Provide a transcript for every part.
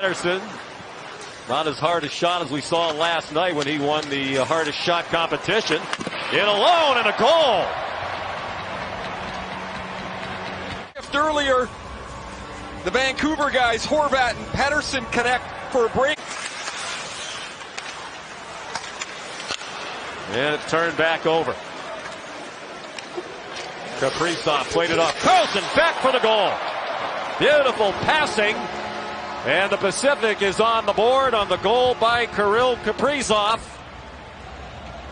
Patterson, not as hard a shot as we saw last night when he won the hardest shot competition. In alone and a goal. Earlier, the Vancouver guys, Horvat and Pettersson, connect for a break. And it's turned back over. Kaprizov played it off. Carlson back for the goal. Beautiful passing. And the Pacific is on the board on the goal by Kirill Kaprizov.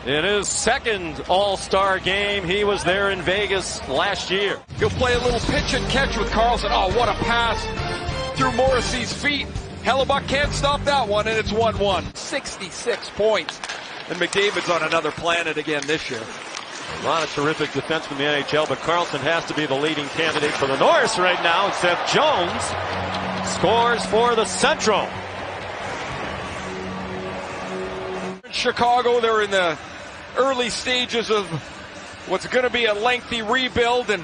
In his second All-Star game, he was there in Vegas last year. He'll play a little pitch and catch with Carlson. Oh, what a pass through Morrissey's feet. Hellebuyck can't stop that one, and it's 1-1. 66 points. And McDavid's on another planet again this year. A lot of terrific defense from the NHL, but Carlson has to be the leading candidate for the Norris right now. Seth Jones scores for the Central. In Chicago, they're in the early stages of what's going to be a lengthy rebuild, and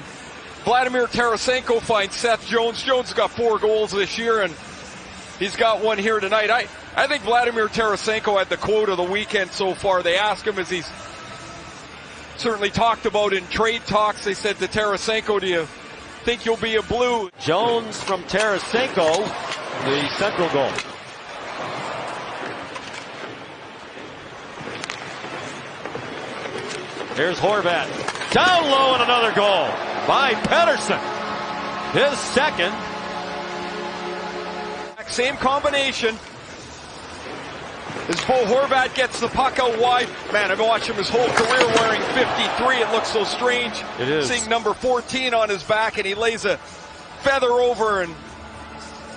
Vladimir Tarasenko finds Seth Jones. Jones got 4 goals this year, and he's got one here tonight. I think Vladimir Tarasenko had the quote of the weekend so far. They asked him, as he's certainly talked about in trade talks, they said to Tarasenko, do you think you'll be a Blue? Jones from Tarasenko, the Central goal. Here's Horvat. Down low and another goal by Pettersson. His second. Same combination. As Bo Horvat gets the puck out wide. Man, I've watched him his whole career wearing 53. It looks so strange. It is. Seeing number 14 on his back, and he lays a feather over, and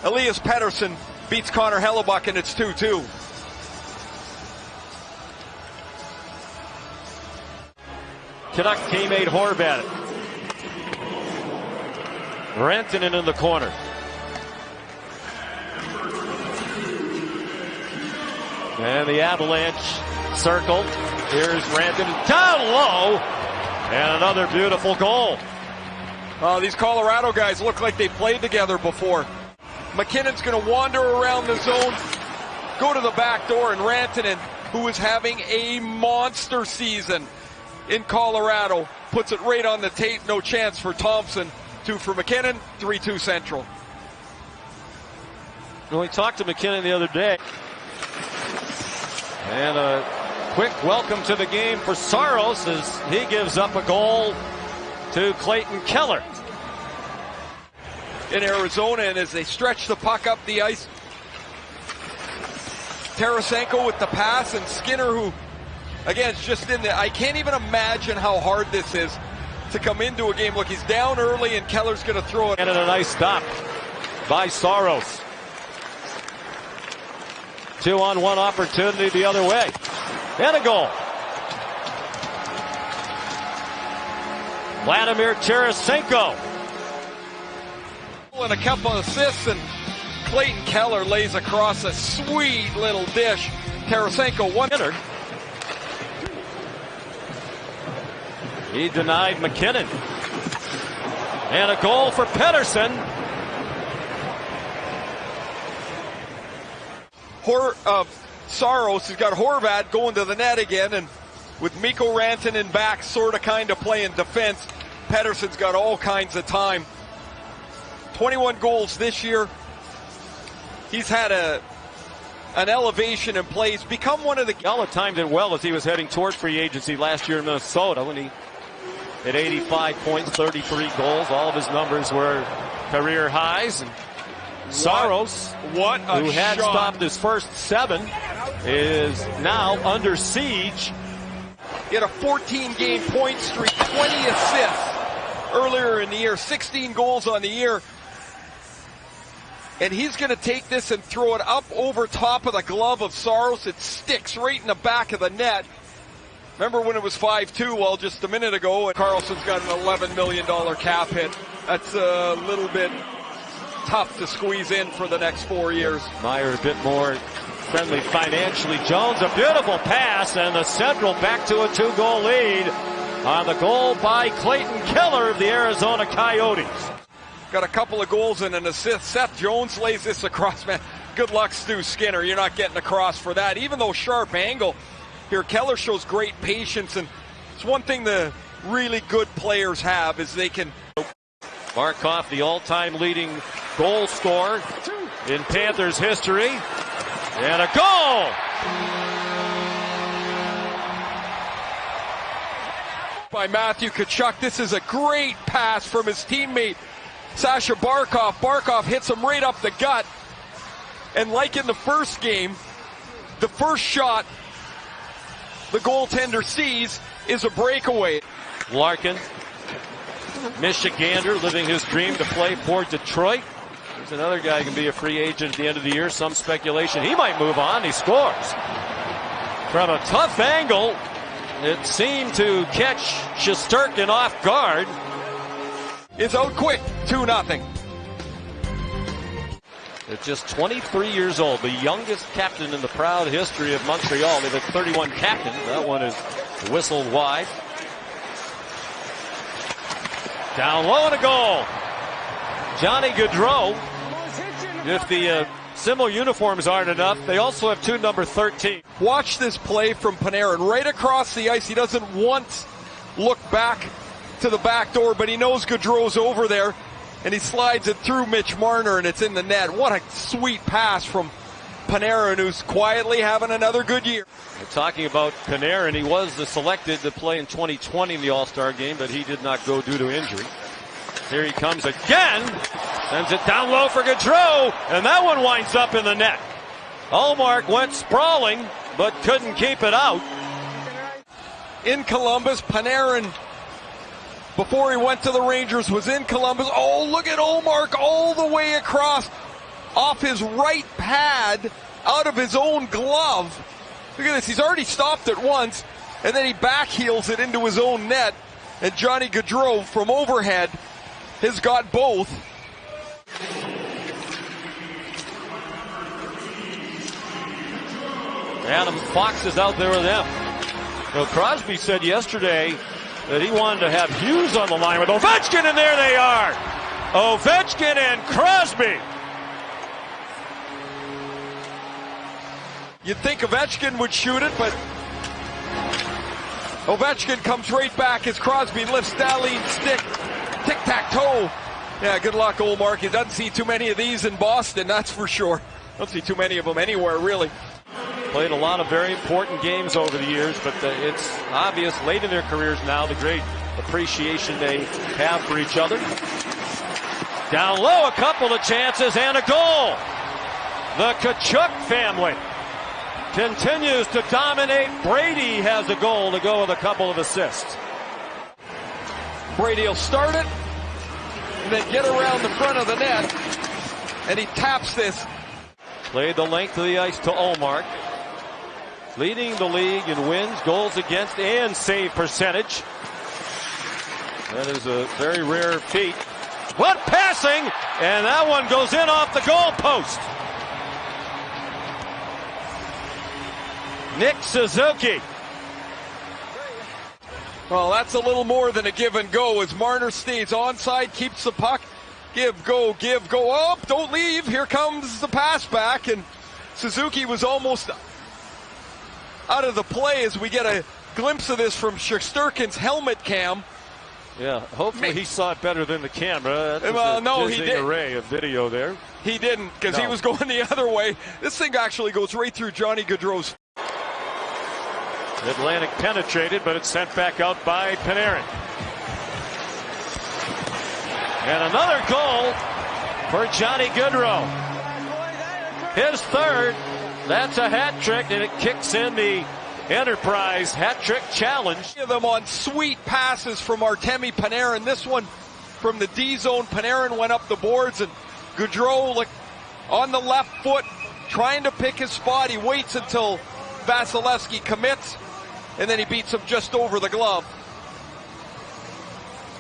Elias Pettersson beats Connor Hellebuyck, and it's 2-2. Canuck teammate Horvat. Rantanen in the corner. And the Avalanche circled. Here's Rantanen down low. And another beautiful goal. These Colorado guys look like they played together before. McKinnon's going to wander around the zone, go to the back door, and Rantanen, who is having a monster season in Colorado, puts it right on the tape. No chance for Thompson. 2 for McKinnon, 3-2 Central. Well, we talked to McKinnon the other day. And a quick welcome to the game for Saros as he gives up a goal to Clayton Keller. In Arizona, and as they stretch the puck up the ice, Tarasenko with the pass, and Skinner, who, again, it's just in the, I can't even imagine how hard this is to come into a game. Look, he's down early, and Keller's going to throw it. And a nice stop by Saros. 2-on-1 opportunity the other way. And a goal. Vladimir Tarasenko. And a couple of assists, and Clayton Keller lays across a sweet little dish. Tarasenko one. He denied McKinnon. And a goal for Pettersson. Saros has got Horvat going to the net again, and with Mikko Rantanen back, sort of kind of playing defense, Pettersson's got all kinds of time. 21 goals this year. He's had an elevation in play. He's become one of the... Gala timed it well as he was heading towards free agency last year in Minnesota when he hit 85 points, 33 goals. All of his numbers were career highs. And Saros, who had stopped his first 7, is now under siege. He had a 14-game point streak, 20 assists earlier in the year, 16 goals on the year. And he's going to take this and throw it up over top of the glove of Saros. It sticks right in the back of the net. Remember when it was 5-2, well, just a minute ago, and Carlson's got an $11 million cap hit. That's a little bit tough to squeeze in for the next 4 years. Meyer a bit more friendly financially. Jones, a beautiful pass, and the Central back to a 2-goal lead on the goal by Clayton Keller of the Arizona Coyotes. Got a couple of goals and an assist. Seth Jones lays this across, man. good luck, Stu Skinner. You're not getting across for that. Even though sharp angle here, Keller shows great patience, and it's one thing the really good players have is they can. Barkov, the all-time leading goal scorer in Panthers history, and a goal! By Matthew Tkachuk. This is a great pass from his teammate Sasha Barkov. Barkov hits him right up the gut. And like in the first game, the first shot the goaltender sees is a breakaway. Larkin, Michigander, living his dream to play for Detroit. There's another guy who can be a free agent at the end of the year. Some speculation he might move on. He scores. From a tough angle, it seemed to catch Shesterkin off guard. It's out quick, 2-0. At just 23 years old, the youngest captain in the proud history of Montreal. They've had 31 captains. That one is whistled wide. Down low and a goal. Johnny Gaudreau. If the similar uniforms aren't enough, they also have two number 13. Watch this play from Panarin right across the ice. He doesn't once look back to the back door, but he knows Gaudreau's over there, and he slides it through Mitch Marner, and it's in the net. What a sweet pass from Panarin, who's quietly having another good year. We're talking about Panarin. He was selected to play in 2020 in the All-Star game, but he did not go due to injury. Here he comes again. Sends it down low for Gaudreau, and that one winds up in the net. Ullmark went sprawling, but couldn't keep it out. In Columbus, Panarin, before he went to the Rangers, was in Columbus. Oh, look at Ullmark all the way across, off his right pad, out of his own glove. Look at this, he's already stopped it once, and then he backheels it into his own net, and Johnny Gaudreau from overhead has got both. Adam Fox is out there with them. Well, Crosby said yesterday that he wanted to have Hughes on the line with Ovechkin, and there they are. Ovechkin and Crosby. You'd think Ovechkin would shoot it, but Ovechkin comes right back as Crosby lifts Dahlin's stick. Tic-tac-toe. Yeah, good luck, Ullmark. You doesn't see too many of these in Boston, that's for sure. Don't see too many of them anywhere, really. Played a lot of very important games over the years, but it's obvious late in their careers now the great appreciation they have for each other. Down low, a couple of chances and a goal. The Tkachuk family continues to dominate. Brady has a goal to go with a couple of assists. Brady will start it and then get around the front of the net, and he taps this. Played the length of the ice to Ullmark. Leading the league in wins, goals against, and save percentage. That is a very rare feat. What passing! And that one goes in off the goal post. Nick Suzuki. Well, that's a little more than a give and go as Marner stays onside, keeps the puck. Give, go, oh, don't leave. Here comes the pass back, and Suzuki was almost out of the play as we get a glimpse of this from Shesterkin's helmet cam. Yeah, hopefully he saw it better than the camera. Well, no, he didn't. Array of video there. He didn't, because he was going the other way. This thing actually goes right through Johnny Gaudreau's. Atlantic penetrated, but it's sent back out by Panarin. And another goal for Johnny Gaudreau. His third. That's a hat trick, and it kicks in the Enterprise hat trick challenge. Them on sweet passes from Artemi Panarin. This one from the D zone. Panarin went up the boards, and Gaudreau on the left foot, trying to pick his spot. He waits until Vasilevsky commits, and then he beats him just over the glove.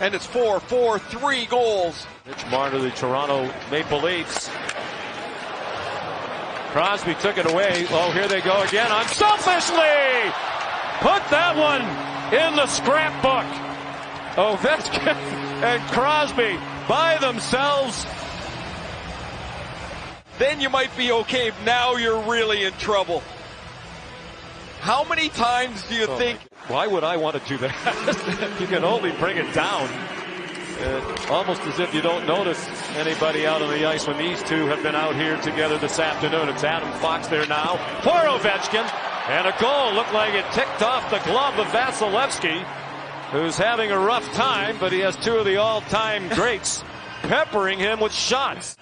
And it's 4-4, 3 goals. Mitch Marner, the Toronto Maple Leafs. Crosby took it away. Oh, here they go again. Unselfishly! Put that one in the scrapbook. Ovechkin and Crosby by themselves. then you might be okay. Now you're really in trouble. How many times do you think? Why would I want to do that? You can only bring it down. Almost as if you don't notice anybody out on the ice when these two have been out here together this afternoon. It's Adam Fox there now for Ovechkin. And a goal looked like it ticked off the glove of Vasilevsky, who's having a rough time, but he has two of the all-time greats peppering him with shots.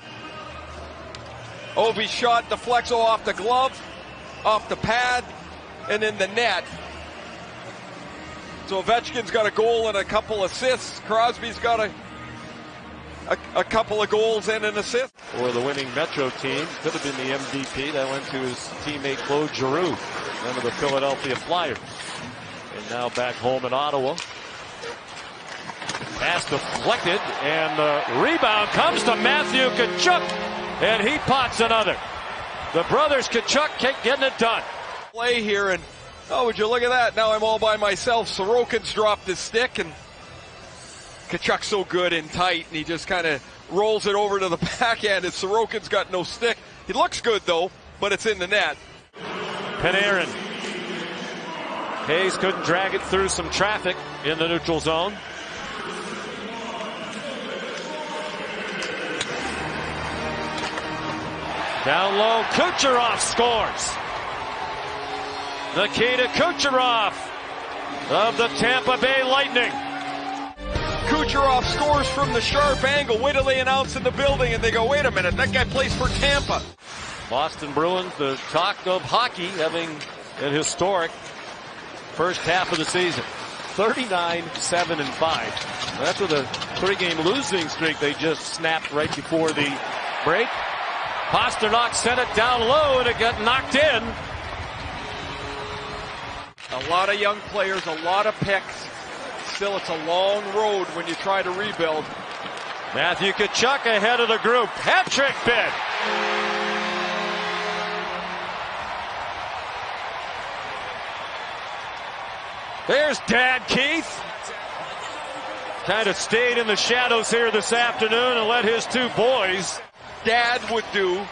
Ovi shot deflects off the glove, off the pad, and in the net. So Ovechkin's got a goal and a couple assists. Crosby's got a couple of goals and an assist. For the winning Metro team, could have been the MVP. That went to his teammate Claude Giroux, one of the Philadelphia Flyers. And now back home in Ottawa. Pass deflected, and the rebound comes to Matthew Tkachuk, and he pots another. The brothers Tkachuk keep getting it done. Play here, and oh, would you look at that? Now I'm all by myself. Sorokin's dropped his stick, and Tkachuk's so good and tight, and he just kind of rolls it over to the backhand, and Sorokin's got no stick. He looks good, though, but it's in the net. Panarin. Hayes couldn't drag it through some traffic in the neutral zone. Down low, Kucherov scores. Nikita Kucherov of the Tampa Bay Lightning. Kucherov scores from the sharp angle. Wait till they announce in the building and they go, wait a minute, that guy plays for Tampa. Boston Bruins, the talk of hockey, having an historic first half of the season. 39-7-5. That's with a 3-game losing streak they just snapped right before the break. Pasternak sent it down low and it got knocked in. A lot of young players, a lot of picks. Still, it's a long road when you try to rebuild. Matthew Tkachuk ahead of the group. Hat-trick bid. There's Dad Keith. Kind of stayed in the shadows here this afternoon and let his two boys. Dad would do.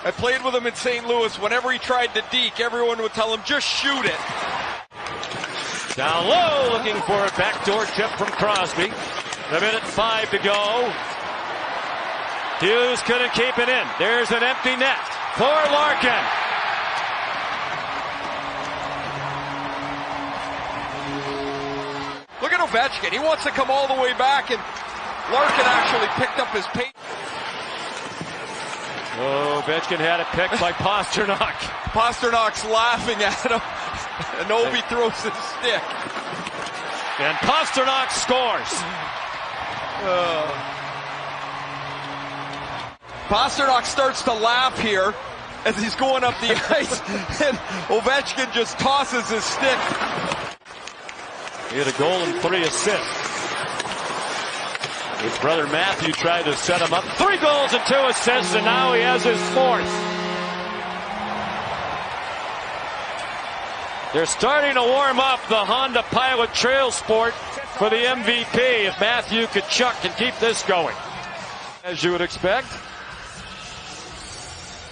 I played with him in St. Louis. Whenever he tried to deke, everyone would tell him, just shoot it. Down low, looking for a backdoor tip from Crosby. A minute 5 to go. Hughes couldn't keep it in. There's an empty net for Larkin. Look at Ovechkin. He wants to come all the way back, and Larkin actually picked up his pace. Oh, Ovechkin had it picked by Pasternak. Pasternak's laughing at him, and Ovi throws his stick. And Pasternak scores. Pasternak starts to laugh here as he's going up the ice, and Ovechkin just tosses his stick. He had a goal and 3 assists. His brother Matthew tried to set him up. 3 goals and 2 assists, and now he has his 4th. They're starting to warm up the Honda Pilot Trail Sport for the MVP if Matthew Tkachuk can keep this going. As you would expect.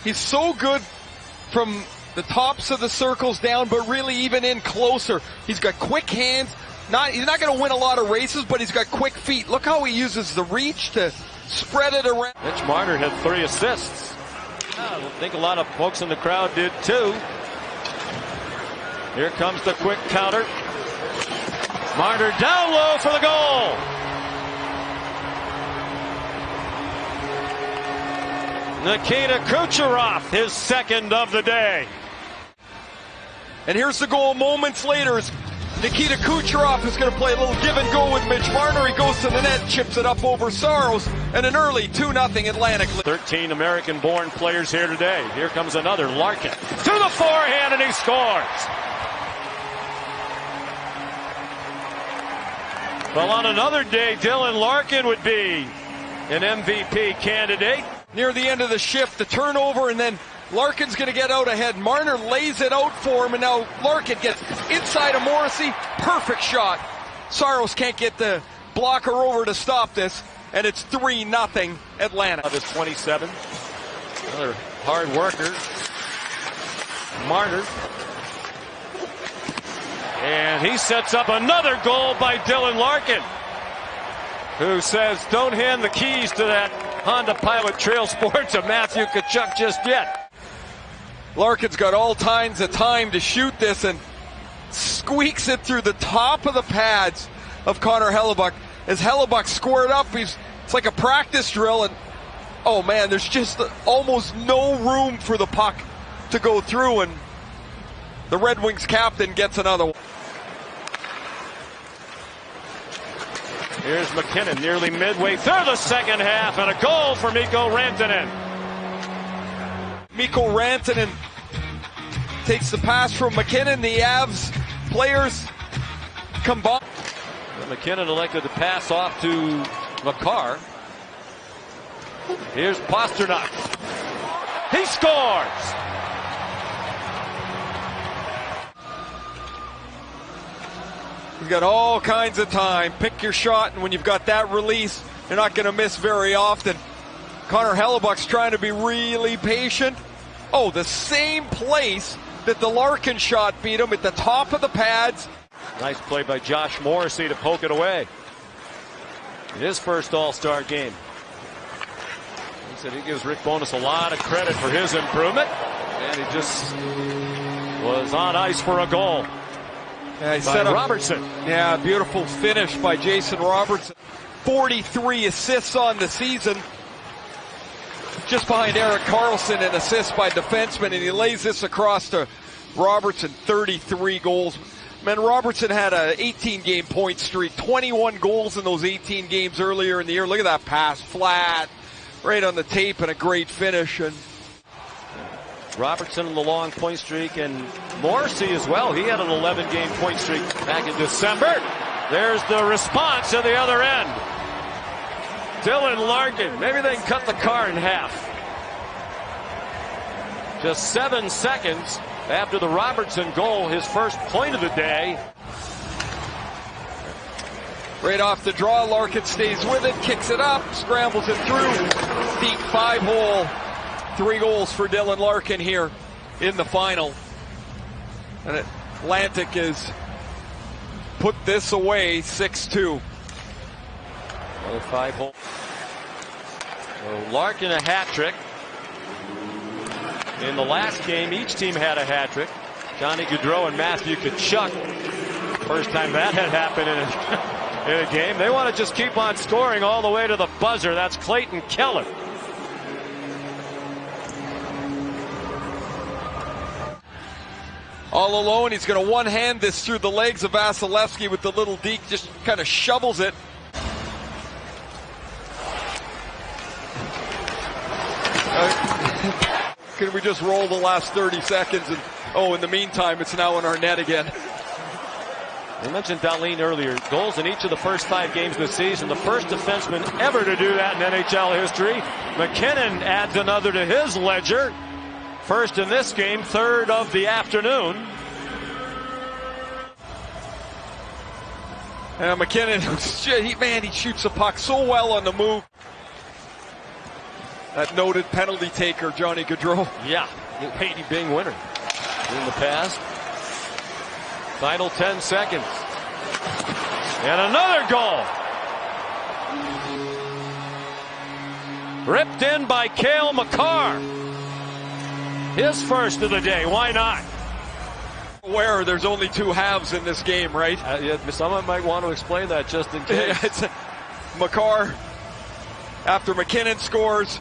He's so good from the tops of the circles down, but really even in closer. He's got quick hands. He's not going to win a lot of races, but he's got quick feet. Look how he uses the reach to spread it around. Mitch Marner had 3 assists. I think a lot of folks in the crowd did too. Here comes the quick counter. Marner down low for the goal. Nikita Kucherov, his 2nd of the day. And here's the goal moments later. Nikita Kucherov is going to play a little give and go with Mitch Marner. He goes to the net, chips it up over Saros, and an early 2-0 Atlantic. 13 American-born players here today. Here comes another Larkin. To the forehand, and he scores. Well, on another day, Dylan Larkin would be an MVP candidate. Near the end of the shift, the turnover, and then Larkin's going to get out ahead. Marner lays it out for him, and now Larkin gets inside of Morrissey. Perfect shot. Saros can't get the blocker over to stop this, and it's 3-0 Atlanta. Of his 27. Another hard worker. Martyr. And he sets up another goal by Dylan Larkin, who says, don't hand the keys to that Honda Pilot Trail Sport to Matthew Tkachuk just yet. Larkin's got all kinds of time to shoot this and squeaks it through the top of the pads of Connor Hellebuyck. As Hellebuyck squared up, it's like a practice drill, and oh man, there's just almost no room for the puck to go through, and the Red Wings captain gets another one. Here's McKinnon nearly midway through the second half, and a goal for Mikko Rantanen. Mikko Rantanen takes the pass from McKinnon. The Avs players combine. McKinnon elected to pass off to Makar. Here's Pasternak. He scores! He's got all kinds of time. Pick your shot, and when you've got that release, you're not going to miss very often. Connor Hellebuyck's trying to be really patient. Oh, the same place that the Larkin shot beat him, at the top of the pads. Nice play by Josh Morrissey to poke it away. In his first All-Star game. He said he gives Rick Bowness a lot of credit for his improvement, and he just was on ice for a goal. Yeah, by Robertson. Yeah, beautiful finish by Jason Robertson. 43 assists on the season. Just behind Erik Karlsson in assists by defensemen, and he lays this across to Robertson. 33 goals. Man, Robertson had an 18-game point streak, 21 goals in those 18 games earlier in the year. Look at that pass, flat, right on the tape, and a great finish. And Robertson in the long point streak, and Morrissey as well. He had an 11-game point streak back in December. There's the response at the other end. Dylan Larkin. Maybe they can cut the car in half. Just 7 seconds after the Robertson goal, his first point of the day. Right off the draw, Larkin stays with it, kicks it up, scrambles it through. Deep 5-hole. 3 goals for Dylan Larkin here in the final. And Atlantic has put this away 6-2. Another 5-hole. So Larkin a hat trick. In the last game, each team had a hat trick. Johnny Gaudreau and Matthew Tkachuk. First time that had happened in a game. They want to just keep on scoring all the way to the buzzer. That's Clayton Keller. All alone, he's going to one-hand this through the legs of Vasilevsky with the little deke, just kind of shovels it. Can we just roll the last 30 seconds? And oh, in the meantime, it's now in our net again. I mentioned Dahlin earlier. Goals in each of the first 5 games this season. The first defenseman ever to do that in NHL history. McKinnon adds another to his ledger. First in this game, third of the afternoon. McKinnon, he shoots the puck so well on the move. That noted penalty taker, Johnny Gaudreau. Yeah, Haiti Bing winner in the past. Final 10 seconds. And another goal. Ripped in by Cale Makar. His first of the day. Why not? Where there's only 2 halves in this game, right? Yeah, someone might want to explain that just in case. Makar, after McKinnon scores,